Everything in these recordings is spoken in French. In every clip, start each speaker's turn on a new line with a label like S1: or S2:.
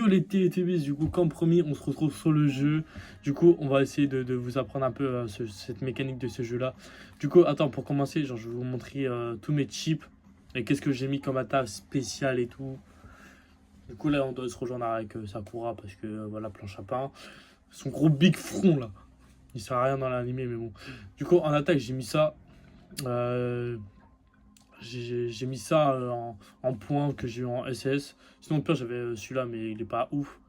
S1: Yo les TTBs, du coup, comme promis, on se retrouve sur le jeu. Du coup, on va essayer de vous apprendre un peu cette mécanique de ce jeu-là. Du coup, attends, pour commencer, genre, je vais vous montrer tous mes chips et qu'est-ce que j'ai mis comme attaque spéciale et tout. Du coup, là, on doit se rejoindre avec Sakura parce que, voilà, planche à pain. Son gros big front, là. Il sert à rien dans l'animé, mais bon. Du coup, en attaque, j'ai mis ça. Euh, j'ai mis ça en point que j'ai eu en SS. Sinon, au pire, j'avais celui-là, mais il est pas ouf.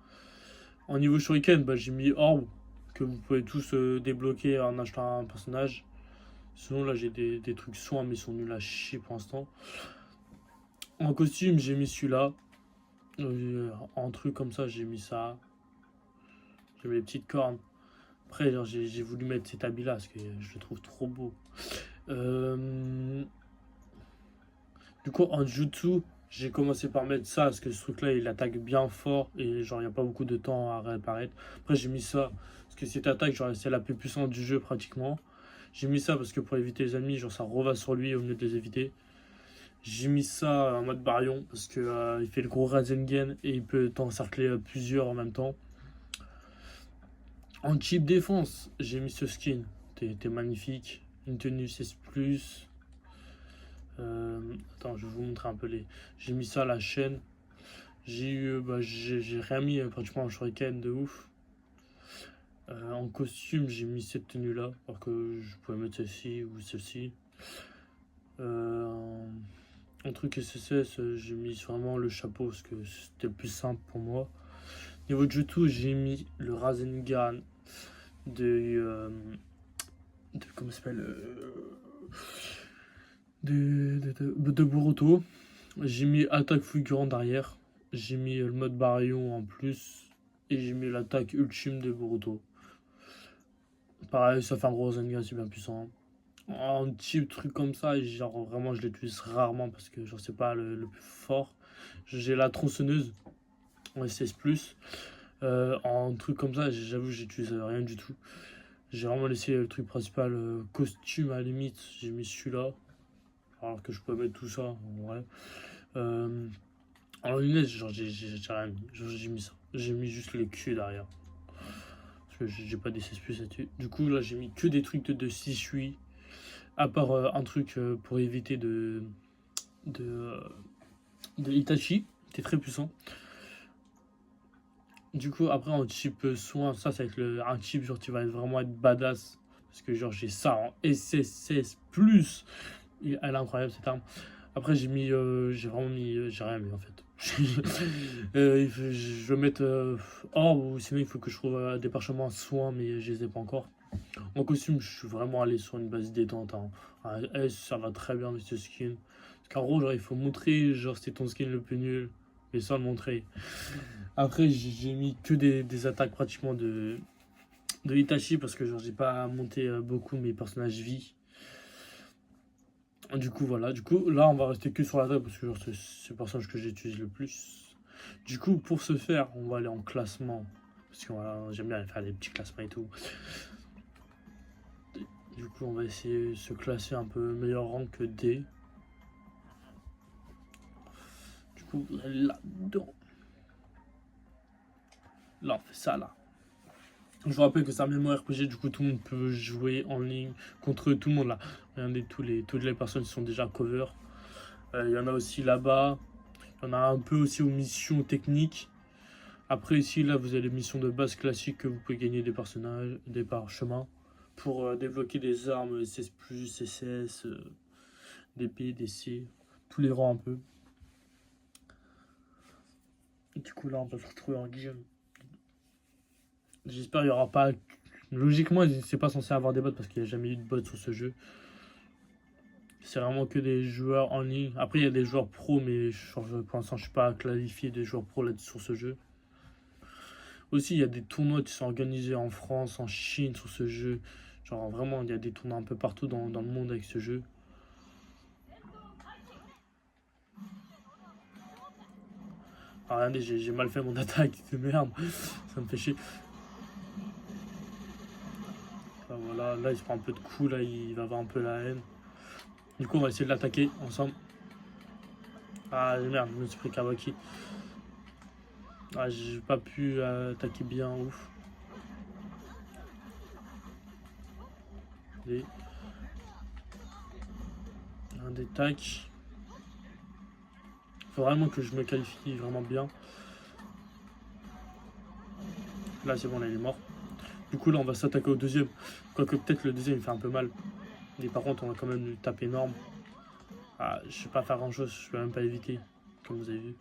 S1: En niveau shuriken, bah, j'ai mis Orb, que vous pouvez tous débloquer en achetant un personnage. Sinon, là, j'ai des trucs soins, mais ils sont nuls à chier pour l'instant. En costume, j'ai mis celui-là. En truc comme ça, j'ai mis ça. J'ai mis les petites cornes. Après, j'ai voulu mettre cet habit-là, parce que je le trouve trop beau. Du coup, en jutsu, j'ai commencé par mettre ça, parce que ce truc-là, il attaque bien fort, et genre, il n'y a pas beaucoup de temps à réapparaître. Après, j'ai mis ça, parce que cette attaque, genre, c'est la plus puissante du jeu, pratiquement. J'ai mis ça parce que pour éviter les ennemis, genre, ça reva sur lui au lieu de les éviter. J'ai mis ça en mode Baryon, parce que il fait le gros Rasengan, et il peut t'encercler plusieurs en même temps. En cheap défense, j'ai mis ce skin. T'es magnifique. Une tenue 16+. Attends, je vais vous montrer un peu les. J'ai mis ça à la chaîne. J'ai rien mis pratiquement en shuriken de ouf. En costume, j'ai mis cette tenue là, alors que je pouvais mettre celle-ci ou celle-ci. En truc SSS, j'ai mis vraiment le chapeau parce que c'était le plus simple pour moi. Niveau de Jutsu, j'ai mis le Rasengan de. Comment ça s'appelle de Boruto. J'ai mis attaque fulgurante derrière. J'ai mis le mode Baryon en plus. Et j'ai mis l'attaque ultime de Boruto. Pareil, ça fait un gros Rasengan, c'est bien puissant. Un petit truc comme ça, genre vraiment je l'utilise rarement parce que genre c'est pas le plus fort. J'ai la tronçonneuse en SS+. En truc comme ça, j'avoue j'utilise rien du tout. J'ai vraiment laissé le truc principal costume à la limite, j'ai mis celui-là. Alors que je peux mettre tout ça, en vrai. En lunettes, genre j'ai rien mis. Genre, j'ai mis ça. J'ai mis juste les culs derrière. Parce que j'ai pas des SS+ là-dessus. Du coup là j'ai mis que des trucs de 6-8. À part un truc pour éviter de, de Itachi, qui est très puissant. Du coup, après, en type soin, ça va être un type genre qui va vraiment être badass. Parce que genre j'ai ça en SSS+. Elle est incroyable cette arme. Après, j'ai vraiment mis, j'ai rien mis en fait. Je vais mettre or ou sinon il faut que je trouve des parchemins soins, mais je les ai pas encore. En costume, je suis vraiment allé sur une base détente. Hein. Un S, ça va très bien avec ce skin. Parce qu'en gros, genre, il faut montrer, genre, c'est ton skin le plus nul, mais sans le montrer. Après, j'ai mis que des attaques pratiquement de Itachi, parce que genre, j'ai pas monté beaucoup mes personnages vie. Du coup, voilà. Du coup, là, on va rester que sur l'attaque, parce que genre, c'est le personnage que j'utilise le plus. Du coup, pour ce faire, on va aller en classement. Parce que voilà, j'aime bien faire des petits classements et tout. Du coup, on va essayer de se classer un peu meilleur rang que D. Du coup, là-dedans. Là, on fait ça, là. Je vous rappelle que c'est un MMORPG, du coup, tout le monde peut jouer en ligne contre tout le monde, là. Regardez, toutes les personnes sont déjà cover. Il y en a aussi là-bas. Il y en a un peu aussi aux missions techniques. Après, ici, là, vous avez les missions de base classiques que vous pouvez gagner des personnages, des parchemins. Pour débloquer des armes SS+, SS, des P, des C, tous les rangs un peu. Et du coup là on va se retrouver en game. J'espère qu'il n'y aura pas... Logiquement c'est pas censé avoir des bots parce qu'il n'y a jamais eu de bots sur ce jeu. C'est vraiment que des joueurs en ligne. Après il y a des joueurs pro mais pour l'instant je suis pas qualifié des joueurs pro là sur ce jeu. Aussi il y a des tournois qui sont organisés en France, en Chine sur ce jeu. Genre vraiment il y a des tournois un peu partout dans le monde avec ce jeu. Ah, regardez, j'ai mal fait mon attaque de merde. Ça me fait chier. Là, voilà, là il se prend un peu de coups, là il va avoir un peu la haine. Du coup on va essayer de l'attaquer ensemble. Ah merde, je me suis pris Kawaki. Ah, j'ai pas pu attaquer bien, ouf. Allez. Un des tacs. Faut vraiment que je me qualifie vraiment bien. Là, c'est bon, là, il est mort. Du coup, là, on va s'attaquer au deuxième. Quoique, peut-être le deuxième, il fait un peu mal. Mais par contre, on va quand même lui taper énorme. Ah, je sais pas faire grand chose, je peux même pas éviter, comme vous avez vu.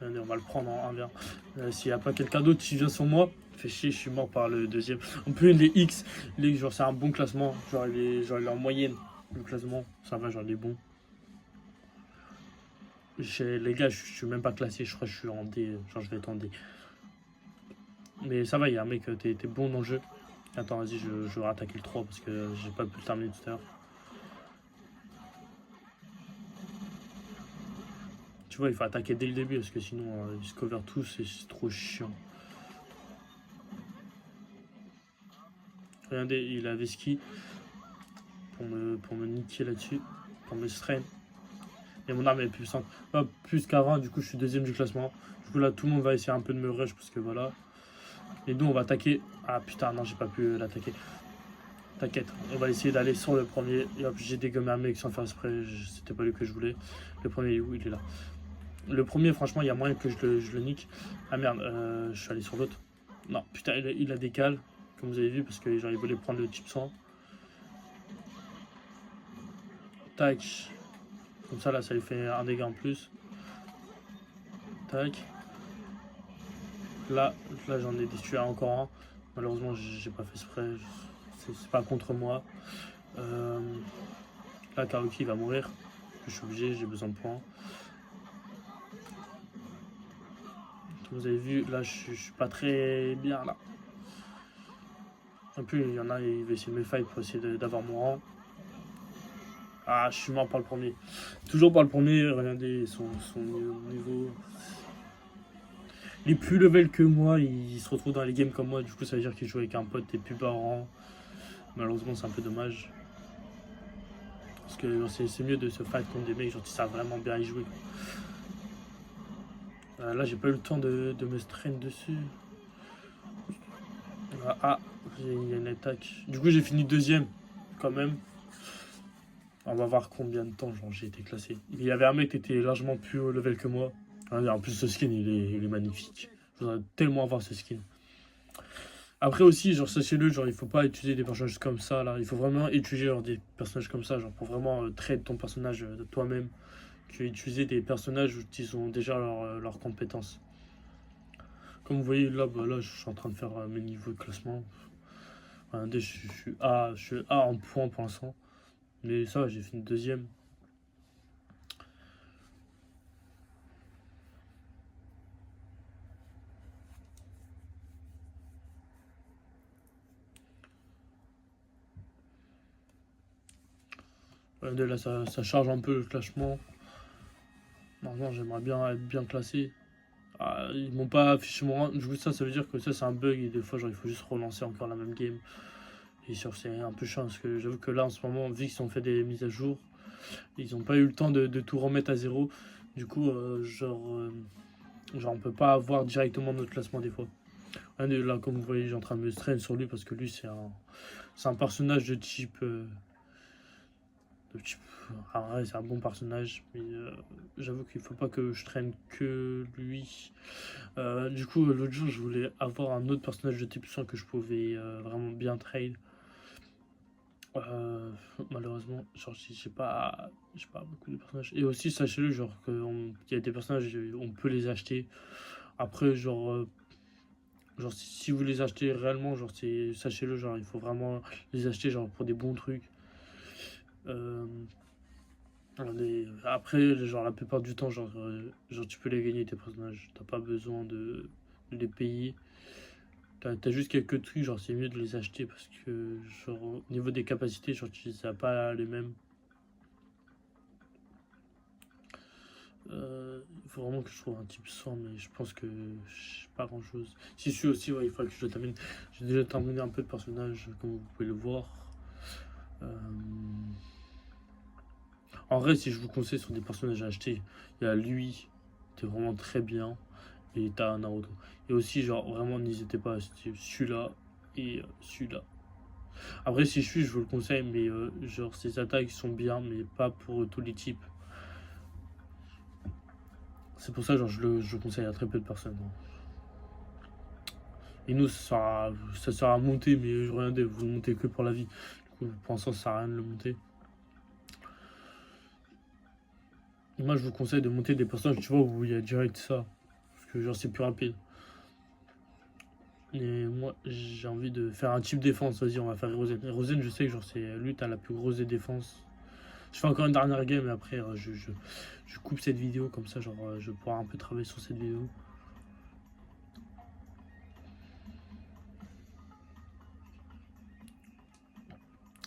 S1: Allez, on va le prendre en 1v1. S'il n'y a pas quelqu'un d'autre qui vient sur moi, fait chier, je suis mort par le deuxième. En plus, les X, genre, c'est un bon classement. Genre, il est en moyenne. Le classement, ça va, genre, il est bon. Les gars, je suis même pas classé, je crois que je suis en D. Genre, je vais être en D. Mais ça va, il y a un mec, t'es bon dans le jeu. Attends, vas-y, je vais attaquer le 3 parce que j'ai pas pu le terminer tout à l'heure. Tu vois, il faut attaquer dès le début parce que sinon, ils se cover tous et c'est trop chiant. Regardez, il avait ski pour me niquer là-dessus, pour me strain. Et mon arme est puissante. Hop, plus qu'avant, du coup, je suis deuxième du classement. Du coup, là, tout le monde va essayer un peu de me rush parce que voilà. Et nous, on va attaquer. Ah putain, non, j'ai pas pu l'attaquer. T'inquiète, on va essayer d'aller sur le premier. Et hop, j'ai dégommé un mec sans faire exprès. C'était pas lui que je voulais. Le premier, il est où? Il est là. Le premier, franchement, il y a moyen que je le nique. Ah merde, je suis allé sur l'autre. Non, putain, il a décalé, comme vous avez vu, parce que genre, il voulait prendre le type 100. Tac. Comme ça, là, ça lui fait un dégât en plus. Tac. Là, j'en ai tué encore un. Malheureusement, j'ai pas fait exprès. C'est pas contre moi. Là, Karoki va mourir. Je suis obligé, j'ai besoin de points. Comme vous avez vu, là, je suis pas très bien là. En plus, il y en a, il va essayer de me fight pour essayer d'avoir mon rang. Ah, je suis mort par le premier. Toujours par le premier, regardez son niveau. Il est plus level que moi, il se retrouve dans les games comme moi, du coup ça veut dire qu'il joue avec un pote et plus bas en rang. Malheureusement c'est un peu dommage. Parce que c'est mieux de se fight contre des mecs genre qui savent vraiment bien y jouer. Là j'ai pas eu le temps de me strain dessus. Ah, il y a une attaque. Du coup j'ai fini deuxième quand même. On va voir combien de temps j'ai été classé. Il y avait un mec qui était largement plus haut level que moi. En plus ce skin il est magnifique. Je voudrais tellement avoir ce skin. Après aussi, genre, sachez-le, genre, il faut pas utiliser des personnages comme ça, là. Il faut vraiment utiliser genre, des personnages comme ça, genre, pour vraiment trade ton personnage de toi-même, que utiliser des personnages qui ont déjà leurs compétences. Comme vous voyez, là, bah, là, je suis en train de faire mes niveaux de classement. Regardez, je suis A en points pour l'instant. Mais ça va, j'ai fini deuxième. Regardez, là, ça charge un peu le classement. Normalement, j'aimerais bien être bien classé. Ah, ils m'ont pas affiché mon rang. Du coup, ça veut dire que ça, c'est un bug. Et des fois, genre, il faut juste relancer encore la même game. Et sûr, c'est un peu chiant parce que j'avoue que là, en ce moment, vu qu'ils ont fait des mises à jour, ils n'ont pas eu le temps de tout remettre à zéro. Du coup, genre, on peut pas avoir directement notre classement des fois. Là, comme vous voyez, j'ai en train de me strain sur lui parce que lui, c'est un personnage de type. Ah ouais, c'est un bon personnage, mais j'avoue qu'il faut pas que je traîne que lui. Du coup, l'autre jour, je voulais avoir un autre personnage de type 100 que je pouvais vraiment bien trade. Malheureusement, genre, j'ai pas beaucoup de personnages. Et aussi, sachez-le, genre, qu'il y a des personnages, on peut les acheter. Après, genre si vous les achetez réellement, genre, sachez-le, genre, il faut vraiment les acheter, genre, pour des bons trucs. Euh, Après, genre, la plupart du temps, genre, tu peux les gagner, tes personnages. T'as pas besoin de les payer. T'as juste quelques trucs, genre, c'est mieux de les acheter parce que, genre, au niveau des capacités, genre, tu n'as pas les mêmes. Il faut vraiment que je trouve un type 100, mais je pense que je sais pas grand chose. Si je suis aussi, ouais, il faudrait que je le termine. J'ai déjà terminé un peu de personnages, comme vous pouvez le voir. Euh, En vrai, si je vous conseille sur des personnages à acheter, il y a lui, t'es vraiment très bien, et t'as un Naruto. Et aussi, genre, vraiment, n'hésitez pas à acheter celui-là et celui-là. Après, si je suis, je vous le conseille, mais genre, ces attaques sont bien, mais pas pour tous les types. C'est pour ça, genre, je le conseille à très peu de personnes. Et nous, ça sert à monter, mais regardez, vous le montez que pour la vie. Du coup, pour l'instant, ça sert à rien de le monter. Moi, je vous conseille de monter des personnages, tu vois, où il y a direct ça. Parce que, genre, c'est plus rapide. Et moi, j'ai envie de faire un type défense. Vas-y, on va faire Rosen. Rosen, je sais que, genre, c'est lui, t'as la plus grosse des défenses. Je fais encore une dernière game, et après, je coupe cette vidéo. Comme ça, genre, je vais pouvoir un peu travailler sur cette vidéo.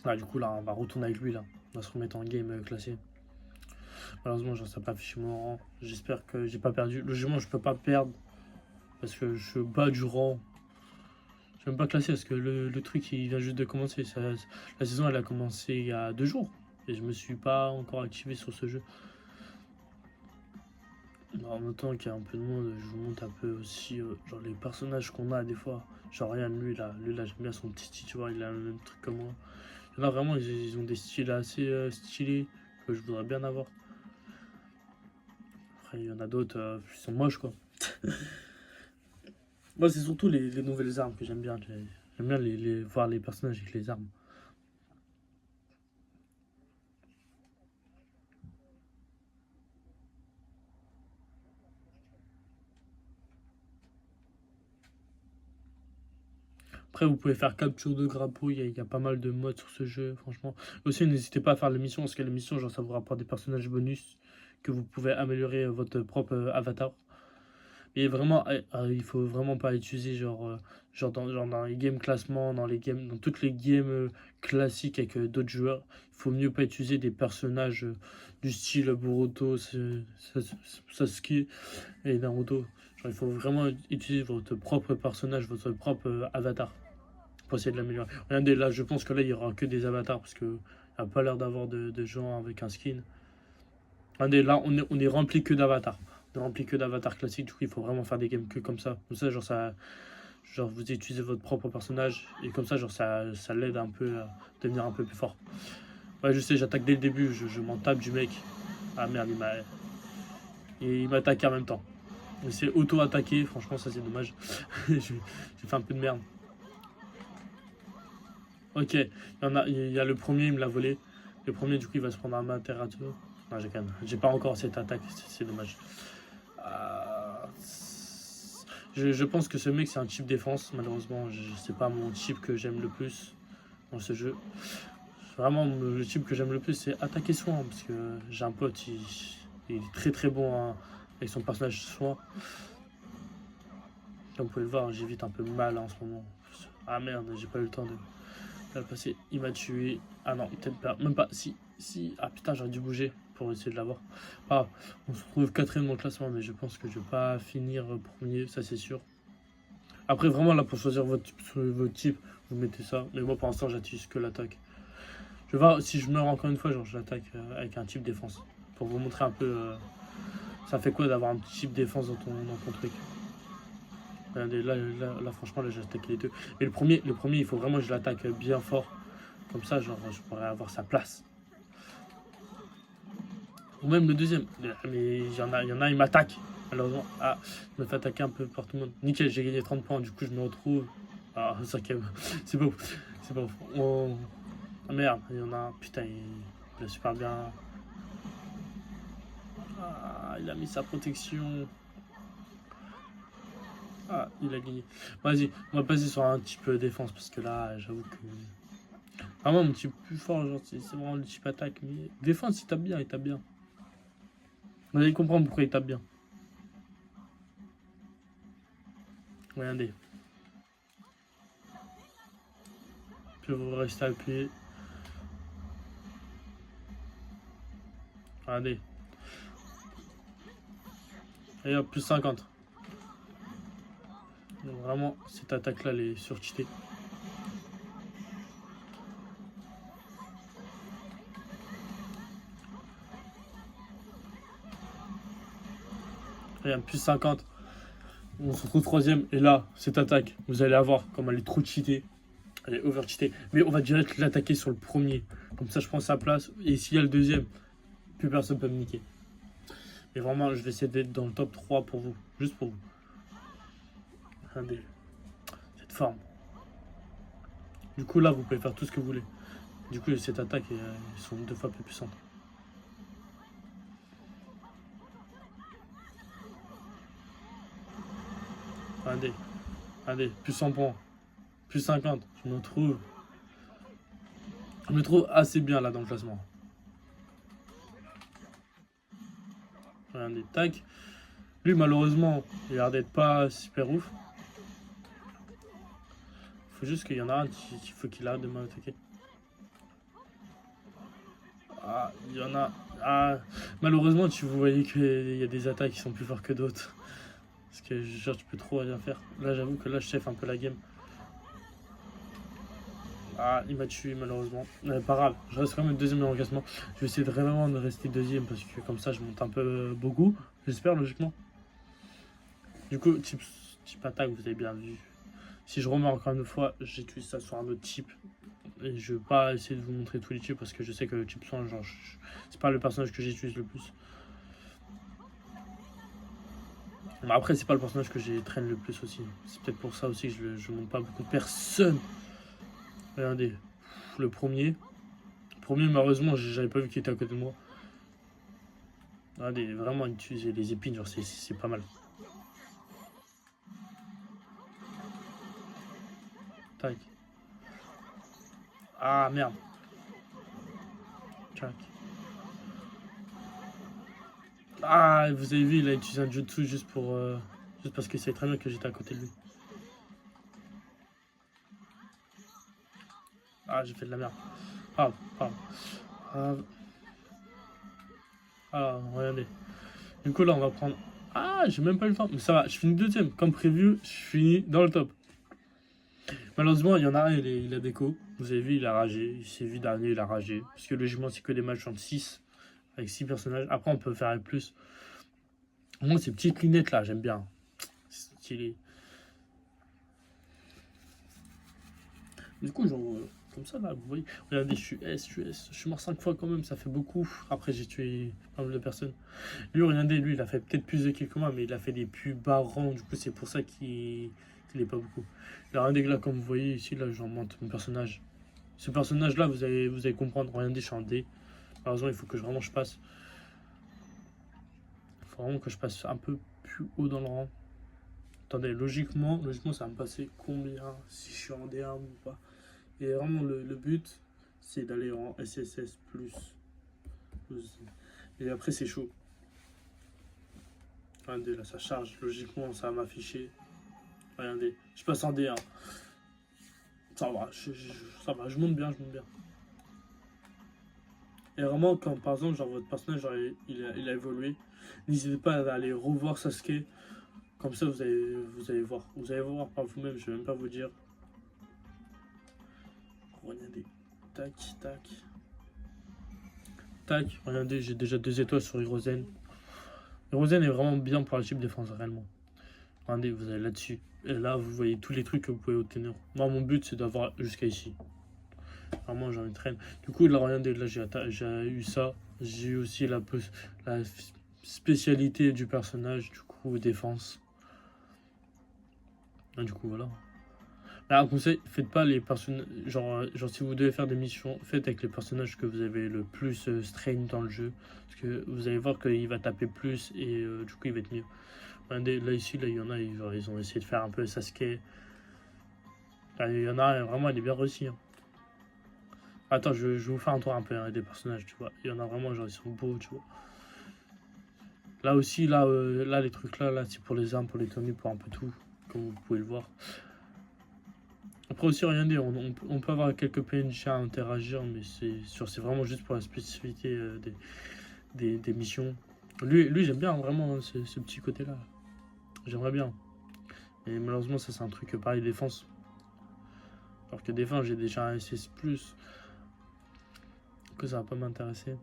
S1: Ah, du coup, là, on va retourner avec lui, là. On va se remettre en game classé. Malheureusement, genre, ça n'a pas affiché mon rang. J'espère que j'ai pas perdu. Logiquement, je peux pas perdre parce que je bats du rang. Je vais même pas classer parce que le truc il vient juste de commencer. La saison elle a commencé il y a 2 jours et je me suis pas encore activé sur ce jeu. Alors, en même temps qu'il y a un peu de monde, je vous montre un peu aussi genre les personnages qu'on a des fois. Genre regarde lui là j'aime bien son petit style, tu vois, il a le même truc que moi. Il y en a vraiment, ils ont des styles assez stylés que je voudrais bien avoir. Après il y en a d'autres qui sont moches quoi. Moi, c'est surtout les nouvelles armes que j'aime bien. J'aime bien voir les personnages avec les armes. Après, vous pouvez faire capture de grappeau. Il y a pas mal de modes sur ce jeu, franchement. Aussi, n'hésitez pas à faire l'émission, parce que l'émission, genre, ça vous rapporte des personnages bonus que vous pouvez améliorer votre propre avatar. Et vraiment, il faut vraiment pas utiliser genre dans les games classement, dans toutes les games classiques avec d'autres joueurs. Il faut mieux pas utiliser des personnages du style Boruto, Sasuke et Naruto. Genre, il faut vraiment utiliser votre propre personnage, votre propre avatar pour essayer de l'améliorer. Regardez, là, je pense que là, il y aura que des avatars parce que il n'y a pas l'air d'avoir de gens avec un skin. Regardez, là, on est rempli que d'avatars. On est rempli que d'avatars classiques. Du coup, il faut vraiment faire des games que comme ça. Comme ça, genre vous utilisez votre propre personnage et comme ça, genre, ça l'aide un peu à devenir un peu plus fort. Ouais, je sais, j'attaque dès le début. Je m'en tape du mec. Ah merde, il m'a attaqué en même temps. Il s'est auto-attaqué. Franchement, ça, c'est dommage. J'ai fait un peu de merde. Ok, il y a le premier, il me l'a volé. Le premier, du coup, il va se prendre un Materato. Non, j'ai quand même. J'ai pas encore cette attaque, c'est dommage. Euh, je pense que ce mec, c'est un chip défense. Malheureusement, c'est pas mon chip que j'aime le plus dans ce jeu. Vraiment, le chip que j'aime le plus, c'est attaquer soin. Parce que j'ai un pote, il est très très bon hein, avec son personnage soin. Comme vous pouvez le voir, j'évite un peu mal hein, en ce moment. Ah merde, j'ai pas eu le temps de. Là, le passé, il m'a tué. Ah non, peut-être pas. Même pas. Si, si. Ah putain, j'aurais dû bouger pour essayer de l'avoir. Ah, on se retrouve quatrième dans le classement, mais je pense que je vais pas finir premier, ça c'est sûr. Après, vraiment, là, pour choisir votre type, vous mettez ça. Mais moi, pour l'instant, j'utilise que l'attaque. Je vais voir si je meurs encore une fois, genre, je l'attaque avec un type défense. Pour vous montrer un peu. Ça fait quoi d'avoir un type défense dans ton truc. Regardez, là, franchement, là, j'ai attaqué les deux. Mais le premier, il faut vraiment que je l'attaque bien fort. Comme ça, genre, je pourrais avoir sa place. Ou même le deuxième. Mais il y en a, il m'attaque. Malheureusement, ah, il me fait attaquer un peu par tout le monde. Nickel, j'ai gagné 30 points. Du coup, je me retrouve. Ah, cinquième. C'est beau. C'est beau. Ah merde, il y en a un. Putain, il a super bien. Ah, il a mis sa protection. Ah, il a gagné. Vas-y, on va passer sur un type défense parce que là, j'avoue que. Vraiment, mon type plus fort, genre, c'est vraiment le type attaque. Mais défense, il tape bien, il tape bien. Vous allez comprendre pourquoi il tape bien. Regardez. Puis vous restez appuyé. Regardez. Et hop, plus 50. Donc vraiment, cette attaque-là, elle est surcheatée. Regarde, plus 50. On se retrouve troisième. Et là, cette attaque, vous allez la voir comme elle est trop cheatée. Elle est over cheatée. Mais on va direct l'attaquer sur le premier. Comme ça, je prends sa place. Et s'il y a le deuxième, plus personne peut me niquer. Mais vraiment, je vais essayer d'être dans le top 3 pour vous. Juste pour vous. Regardez. Cette forme. Du coup, là, vous pouvez faire tout ce que vous voulez. Du coup, cette attaque, ils sont 2 fois plus puissantes. Regardez. Regardez. Plus 100 points. Plus 50. Je me trouve assez bien là dans le classement. Regardez. Tac. Lui, malheureusement, il a l'air d'être pas super ouf. Faut juste qu'il y en a un qui faut qu'il arrête de m'attaquer. Ah, il y en a. Ah, malheureusement, vous voyez qu'il y a des attaques qui sont plus fortes que d'autres. Parce que genre, tu peux trop rien faire. Là, j'avoue que là, je chef un peu la game. Ah, il m'a tué malheureusement. Pas grave, je reste quand même deuxième dans le classement. Je vais essayer de vraiment de rester deuxième parce que comme ça, je monte un peu beaucoup. J'espère, logiquement. Du coup, type attaque, vous avez bien vu. Si je remets encore une fois, j'utilise ça sur un autre type. Et je vais pas essayer de vous montrer tous les types parce que je sais que le type 100, genre, c'est pas le personnage que j'utilise le plus. Mais après, c'est pas le personnage que j'ai traîne le plus aussi. C'est peut-être pour ça aussi que je monte pas beaucoup de personnes. Regardez, le premier. Le premier, malheureusement, j'avais pas vu qu'il était à côté de moi. Regardez, vraiment utiliser les épines, genre, c'est pas mal. Tac. Ah, merde. Tac. Ah, vous avez vu, il a utilisé un jutsu juste juste parce qu'il savait très bien que j'étais à côté de lui. Ah, j'ai fait de la merde. Ah, pardon. Ah, alors, regardez. Du coup, là, on va prendre... Ah, j'ai même pas eu le temps. Mais ça va, je finis deuxième. Comme prévu, je finis dans le top. Malheureusement, il y en a un, il a déco. Vous avez vu, il a ragé. Il s'est vu dernier, il a ragé. Parce que logiquement, c'est que des matchs entre 6. Avec 6 personnages. Après, on peut faire avec plus. Moi, ces petites lunettes là, j'aime bien. C'est stylé. Du coup, genre, comme ça là, vous voyez. Regardez, je suis S, je suis S. Je suis mort 5 fois quand même, ça fait beaucoup. Après, j'ai tué pas mal de personnes. Lui, regardez, lui, il a fait peut-être plus de kills que moi, mais il a fait des plus bas rangs. Du coup, c'est pour ça qu'il est pas beaucoup. Là, regardez, là, comme vous voyez ici, là, j'en monte mon personnage. Ce personnage là, vous allez comprendre. Regardez, je suis en D. Malheureusement, il faut que vraiment je passe. Il faut vraiment que je passe un peu plus haut dans le rang. Attendez, logiquement, ça va me passer combien si je suis en D1 ou pas. Et vraiment, le but, c'est d'aller en SSS+. Et après, c'est chaud. Regardez, là, ça charge. Logiquement, ça va m'afficher. Regardez, je passe en D1. Ça va, ça va, je monte bien, je monte bien. Et vraiment, quand par exemple, genre, votre personnage, genre, il a évolué, n'hésitez pas à aller revoir Sasuke. Comme ça, vous allez voir. Vous allez voir par vous-même, je vais même pas vous dire. Regardez. Tac, tac. Tac. Regardez, j'ai déjà 2 étoiles sur Hirozen. Hirozen est vraiment bien pour la chip défense, réellement. Regardez, vous allez là-dessus. Et là, vous voyez tous les trucs que vous pouvez obtenir. Moi, mon but, c'est d'avoir jusqu'à ici. Vraiment, j'en ai traîne. Du coup, là, regardez, là, j'ai eu ça. J'ai eu aussi la spécialité du personnage, du coup, défense. Et du coup, voilà. Là, un conseil, faites pas les personnages. Genre, si vous devez faire des missions, faites avec les personnages que vous avez le plus strain dans le jeu. Parce que vous allez voir qu'il va taper plus et du coup, il va être mieux. Regardez, là, ici, là, il y en a, ils ont essayé de faire un peu Sasuke. Là, il y en a, vraiment, il est bien réussi. Hein. Attends, je vais vous faire un tour un peu hein, des personnages, tu vois. Il y en a vraiment, genre, ils sont beaux, tu vois. Là aussi, là, les trucs là, c'est pour les armes, pour les tenues, pour un peu tout. Comme vous pouvez le voir. Après aussi, regardez, on peut avoir quelques PNJ à interagir, mais c'est vraiment juste pour la spécificité des missions. Lui j'aime bien vraiment hein, ce petit côté-là. J'aimerais bien. Et malheureusement, ça c'est un truc pareil, défense. Alors que défense, j'ai déjà un SS+, que ça va pas m'intéresser.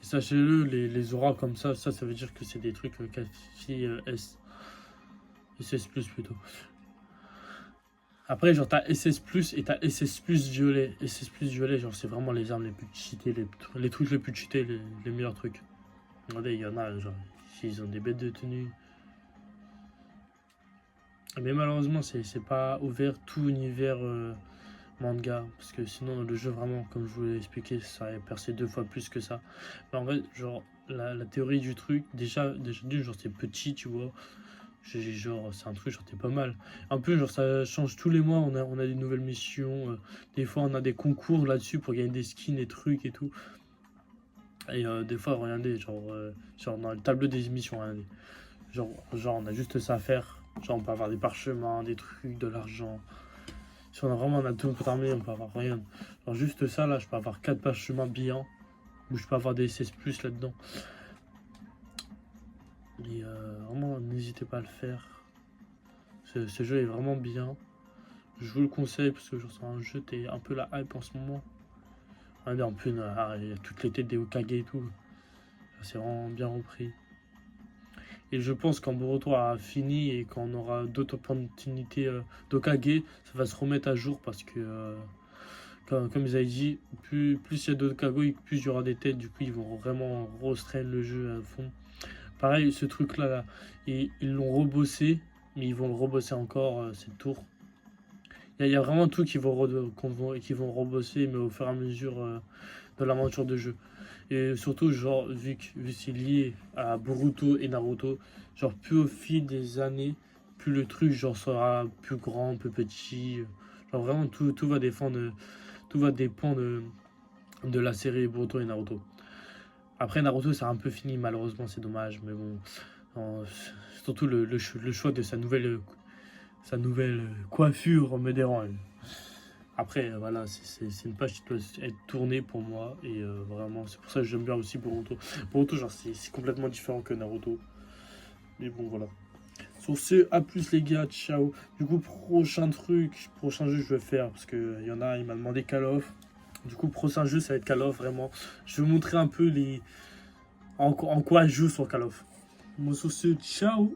S1: Sachez-le, les auras comme ça veut dire que c'est des trucs qualifiés SS plus plutôt. Après, genre, t'as SS plus et t'as SS plus violet. SS plus violet, genre, c'est vraiment les armes les plus cheatées, les trucs les plus cheatés, les meilleurs trucs. Regardez, il y en a, genre, ils ont des bêtes de tenue. Mais malheureusement, c'est pas ouvert tout univers manga. Parce que sinon, le jeu, vraiment, comme je vous l'ai expliqué, ça aurait percé 2 fois plus que ça. Mais en fait, genre, la théorie du truc, déjà d'une, genre, c'est petit, tu vois. Genre, c'est un truc, genre, t'es pas mal. Un peu, genre, ça change tous les mois. On a des nouvelles missions. Des fois, on a des concours là-dessus pour gagner des skins, des trucs et tout. Et des fois, regardez, genre dans le tableau des émissions, regardez. Genre, on a juste ça à faire. Genre, on peut avoir des parchemins, des trucs, de l'argent. Si on a vraiment un atout pour armée, on peut avoir rien. Genre, juste ça, là, je peux avoir 4 parchemins brillants. Ou je peux avoir des SS plus là-dedans. Et vraiment, n'hésitez pas à le faire. Ce jeu est vraiment bien. Je vous le conseille parce que c'est un jeu, t'es un peu la hype en ce moment. Regardez, en plus, il y a toutes les têtes des Hokage et tout. C'est vraiment bien repris. Et je pense quand Boruto a fini et qu'on aura d'autres opportunités d'Okage, ça va se remettre à jour parce que, comme ils avaient dit, plus il y a d'Okage, plus il y aura des têtes. Du coup, ils vont vraiment restreindre le jeu à fond. Pareil, ce truc-là, là, ils l'ont rebossé, mais ils vont le rebosser encore cette tour. Il y a vraiment tout qui vont rebosser, mais au fur et à mesure de l'aventure de jeu. Et surtout, genre, vu que c'est lié à Boruto et Naruto, genre, plus au fil des années, plus le truc, genre, sera plus grand, plus petit. Genre, vraiment, tout va tout va dépendre de la série Boruto et Naruto. Après, Naruto, c'est un peu fini, malheureusement, c'est dommage, mais bon. Surtout le choix de sa nouvelle coiffure me dérange. Après, voilà, c'est une page qui doit être tournée pour moi. Et vraiment, c'est pour ça que j'aime bien aussi Boruto. Boruto, genre, c'est complètement différent que Naruto. Mais bon, voilà. Sur ce, à plus les gars, ciao. Du coup, prochain jeu je vais faire, parce qu'il y en a, il m'a demandé Call of. Du coup, prochain jeu, ça va être Call of, vraiment. Je vais vous montrer un peu en quoi je joue sur Call of. Bon, sur ce, ciao.